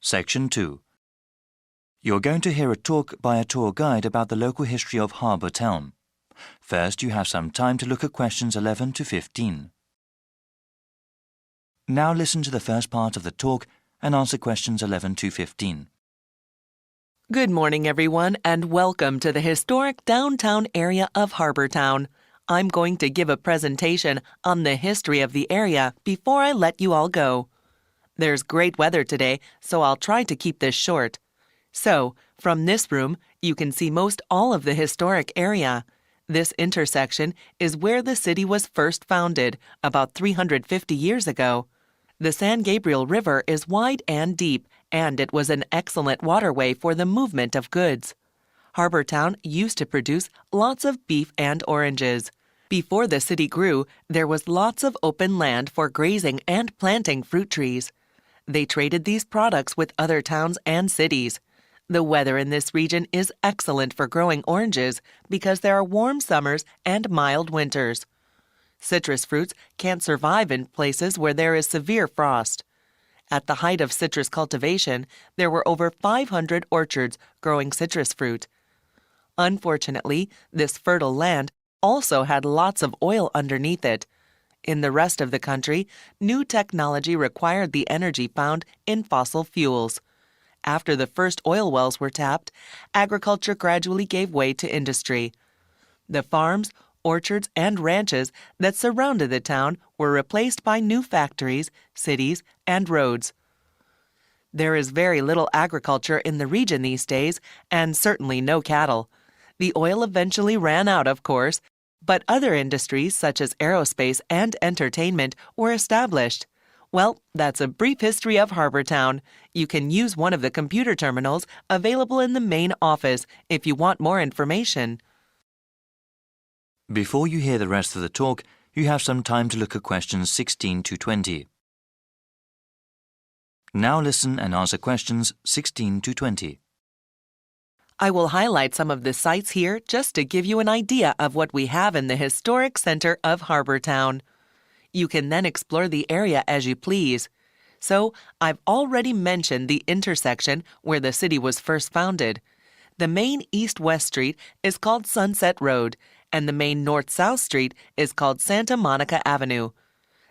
Section 2. You're going to hear a talk by a tour guide about the local history of Harbour Town. First, you have some time to look at questions 11 to 15. Now listen to the first part of the talk and answer questions 11 to 15. Good morning, everyone, and welcome to the historic downtown area of Harbour Town. I'm going to give a presentation on the history of the area before I let you all go. There's great weather today, so I'll try to keep this short. So, from this room, you can see most all of the historic area. This intersection is where the city was first founded, about 350 years ago. The San Gabriel River is wide and deep, and it was an excellent waterway for the movement of goods. Harbour Town used to produce lots of beef and oranges. Before the city grew, there was lots of open land for grazing and planting fruit trees. They traded these products with other towns and cities. The weather in this region is excellent for growing oranges because there are warm summers and mild winters. Citrus fruits can't survive in places where there is severe frost. At the height of citrus cultivation, there were over 500 orchards growing citrus fruit. Unfortunately, this fertile land also had lots of oil underneath it. In the rest of the country, new technology required the energy found in fossil fuels. After the first oil wells were tapped, agriculture gradually gave way to industry. The farms, orchards, and ranches that surrounded the town were replaced by new factories, cities, and roads. There is very little agriculture in the region these days, and certainly no cattle. The oil eventually ran out, of course, but other industries such as aerospace and entertainment were established. Well, that's a brief history of Harbour Town. You can use one of the computer terminals available in the main office if you want more information. Before you hear the rest of the talk, you have some time to look at questions 16 to 20. Now listen and answer questions 16 to 20. I will highlight some of the sites here just to give you an idea of what we have in the historic center of Harbour Town. You can then explore the area as you please. So, I've already mentioned the intersection where the city was first founded. The main east-west street is called Sunset Road, and the main north-south street is called Santa Monica Avenue.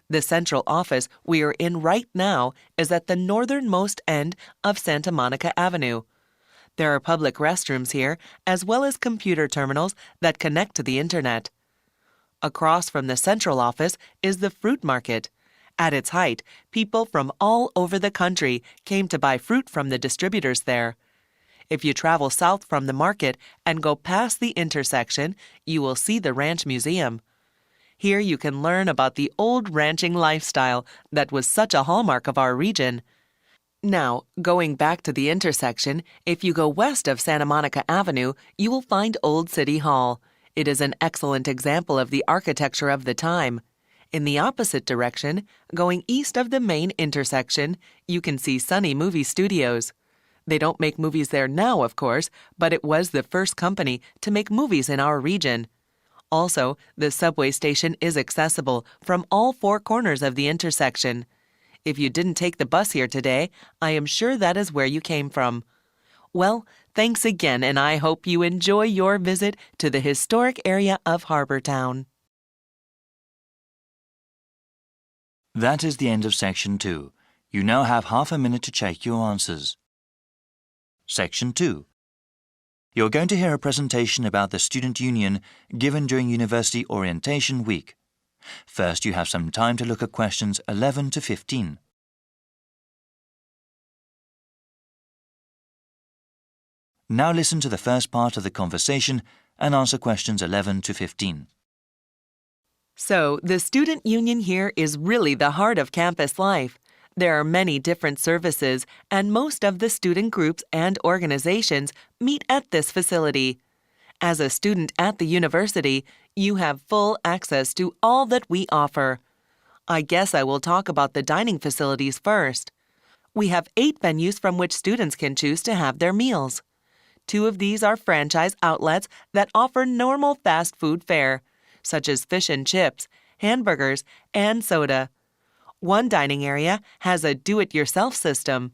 The central office we are in right now is at the northernmost end of Santa Monica Avenue. There are public restrooms here, as well as computer terminals that connect to the internet. Across from the central office is the fruit market. At its height, people from all over the country came to buy fruit from the distributors there. If you travel south from the market and go past the intersection, you will see the Ranch Museum. Here you can learn about the old ranching lifestyle that was such a hallmark of our region. Now, going back to the intersection, if you go west of Santa Monica Avenue, you will find Old City Hall. It is an excellent example of the architecture of the time. In the opposite direction, going east of the main intersection, you can see Sunny Movie Studios. They don't make movies there now, of course, but it was the first company to make movies in our region. Also, the subway station is accessible from all four corners of the intersection. If you didn't take the bus here today, I am sure that is where you came from. Well, thanks again, and I hope you enjoy your visit to the historic area of Harbour Town. That is the end of Section 2. You now have half a minute to check your answers. Section 2. You're going to hear a presentation about the Student Union given during University Orientation Week. First, you have some time to look at questions 11 to 15. Now listen to the first part of the conversation and answer questions 11 to 15. So, the student union here is really the heart of campus life. There are many different services, and most of the student groups and organizations meet at this facility. As a student at the university, you have full access to all that we offer. I guess I will talk about the dining facilities first. We have 8 venues from which students can choose to have their meals. 2 of these are franchise outlets that offer normal fast food fare. such as fish and chips, hamburgers, and soda. One dining area has a do-it-yourself system.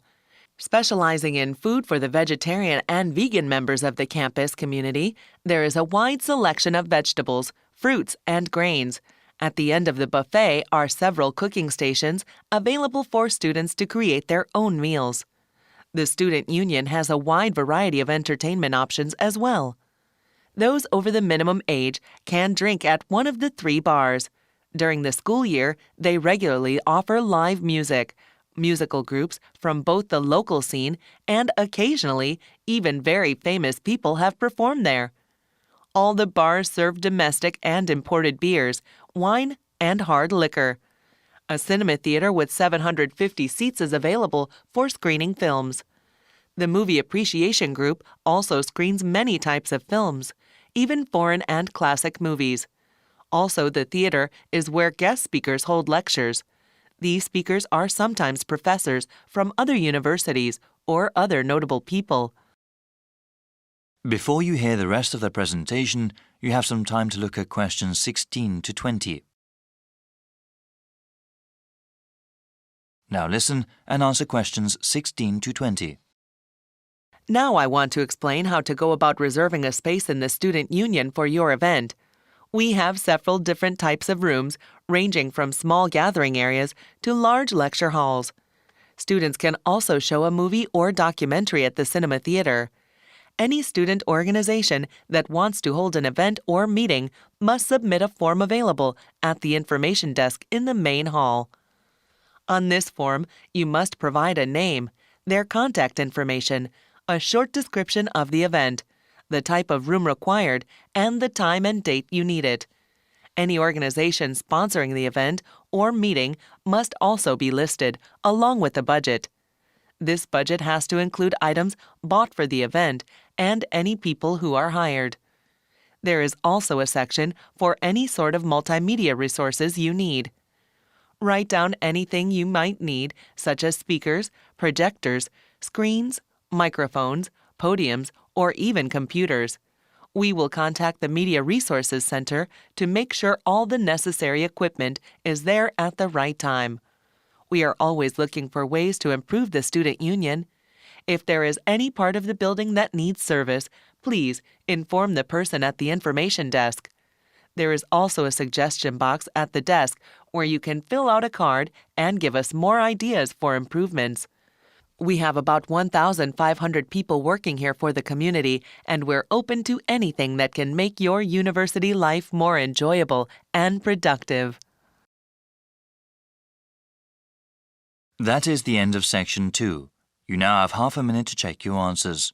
Specializing in food for the vegetarian and vegan members of the campus community, there is a wide selection of vegetables, fruits, and grains. At the end of the buffet are several cooking stations available for students to create their own meals. The Student Union has a wide variety of entertainment options as well. Those over the minimum age can drink at one of the 3 bars. During the school year, they regularly offer live music, musical groups from both the local scene and occasionally even very famous people have performed there. All the bars serve domestic and imported beers, wine, and hard liquor. A cinema theater with 750 seats is available for screening films. The Movie Appreciation Group also screens many types of films, even foreign and classic movies. Also, the theater is where guest speakers hold lectures. These speakers are sometimes professors from other universities or other notable people. Before you hear the rest of the presentation, you have some time to look at questions 16 to 20. Now listen and answer questions 16 to 20. Now I want to explain how to go about reserving a space in the Student Union for your event. We have several different types of rooms, ranging from small gathering areas to large lecture halls. Students can also show a movie or documentary at the cinema theater. Any student organization that wants to hold an event or meeting must submit a form available at the information desk in the main hall. On this form, you must provide a name, their contact information, a short description of the event, the type of room required, and the time and date you need it. Any organization sponsoring the event or meeting must also be listed, along with the budget. This budget has to include items bought for the event and any people who are hired. There is also a section for any sort of multimedia resources you need. Write down anything you might need, such as speakers, projectors, screens, microphones, podiums, or even computers. We will contact the Media Resources Center to make sure all the necessary equipment is there at the right time. We are always looking for ways to improve the Student Union. If there is any part of the building that needs service, please inform the person at the information desk. There is also a suggestion box at the desk where you can fill out a card and give us more ideas for improvements. We have about 1,500 people working here for the community, and we're open to anything that can make your university life more enjoyable and productive. That is the end of section 2. You now have half a minute to check your answers.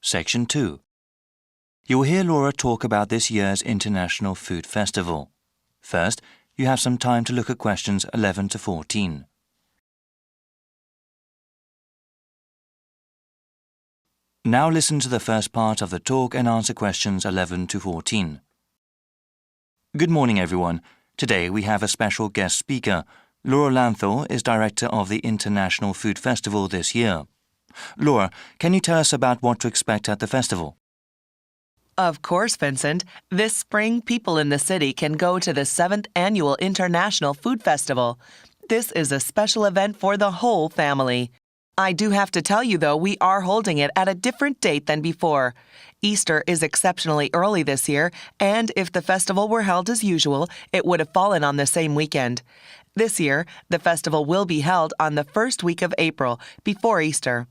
Section 2. You will hear Laura talk about this year's International Food Festival. First, you have some time to look at questions 11 to 14. Now listen to the first part of the talk and answer questions 11 to 14. Good morning, everyone. Today we have a special guest speaker. Laura Lanthor is director of the International Food Festival this year. Laura, can you tell us about what to expect at the festival? Of course, Vincent. This spring, people in the city can go to the 7th Annual International Food Festival. This is a special event for the whole family. I do have to tell you, though, we are holding it at a different date than before. Easter is exceptionally early this year, and if the festival were held as usual, it would have fallen on the same weekend. This year, the festival will be held on the first week of April, before Easter.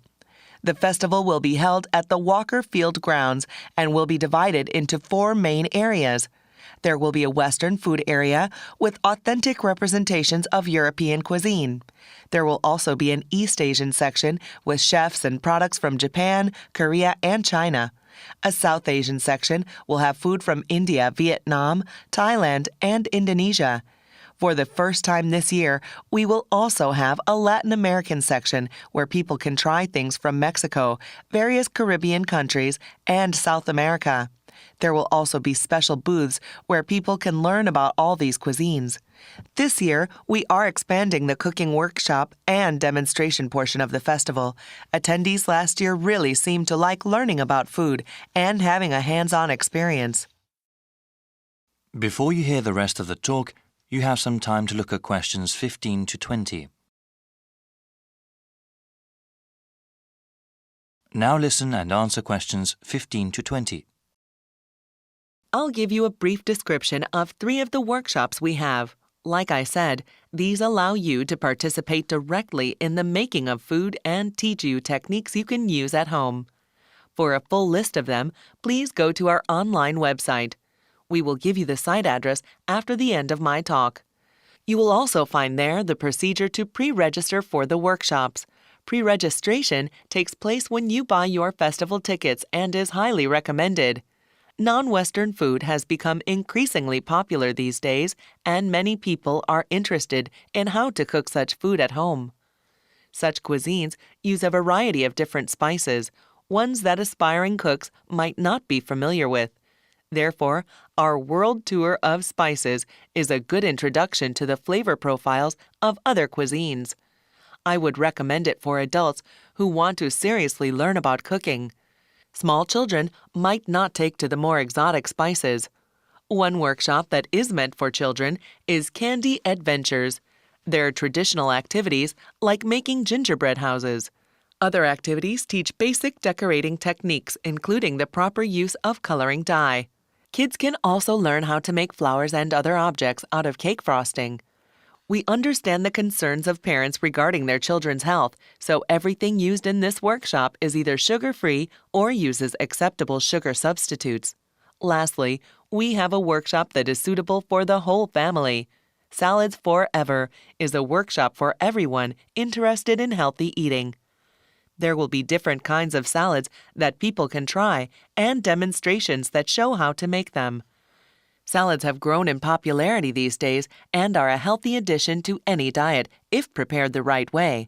The festival will be held at the Walker Field grounds and will be divided into 4 main areas. There will be a Western food area with authentic representations of European cuisine. There will also be an East Asian section with chefs and products from Japan, Korea, and China. A South Asian section will have food from India, Vietnam, Thailand, and Indonesia. For the first time this year, we will also have a Latin American section where people can try things from Mexico, various Caribbean countries, and South America. There will also be special booths where people can learn about all these cuisines. This year, we are expanding the cooking workshop and demonstration portion of the festival. Attendees last year really seemed to like learning about food and having a hands-on experience. Before you hear the rest of the talk, you have some time to look at questions 15 to 20. Now listen and answer questions 15 to 20. I'll give you a brief description of 3 of the workshops we have. Like I said, these allow you to participate directly in the making of food and teach you techniques you can use at home. For a full list of them, please go to our online website. We will give you the site address after the end of my talk. You will also find there the procedure to pre-register for the workshops. Pre-registration takes place when you buy your festival tickets and is highly recommended. Non-Western food has become increasingly popular these days, and many people are interested in how to cook such food at home. Such cuisines use a variety of different spices, ones that aspiring cooks might not be familiar with. Therefore, our world tour of spices is a good introduction to the flavor profiles of other cuisines. I would recommend it for adults who want to seriously learn about cooking. Small children might not take to the more exotic spices. One workshop that is meant for children is Candy Adventures. They're traditional activities like making gingerbread houses. Other activities teach basic decorating techniques, including the proper use of coloring dye. Kids can also learn how to make flowers and other objects out of cake frosting. We understand the concerns of parents regarding their children's health, so everything used in this workshop is either sugar-free or uses acceptable sugar substitutes. Lastly, we have a workshop that is suitable for the whole family. Salads Forever is a workshop for everyone interested in healthy eating. There will be different kinds of salads that people can try and demonstrations that show how to make them. Salads have grown in popularity these days and are a healthy addition to any diet if prepared the right way.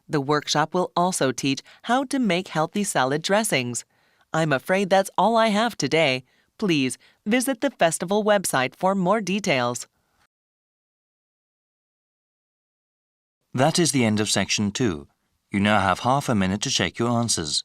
The workshop will also teach how to make healthy salad dressings. I'm afraid that's all I have today. Please visit the festival website for more details. That is the end of section 2. You now have half a minute to check your answers.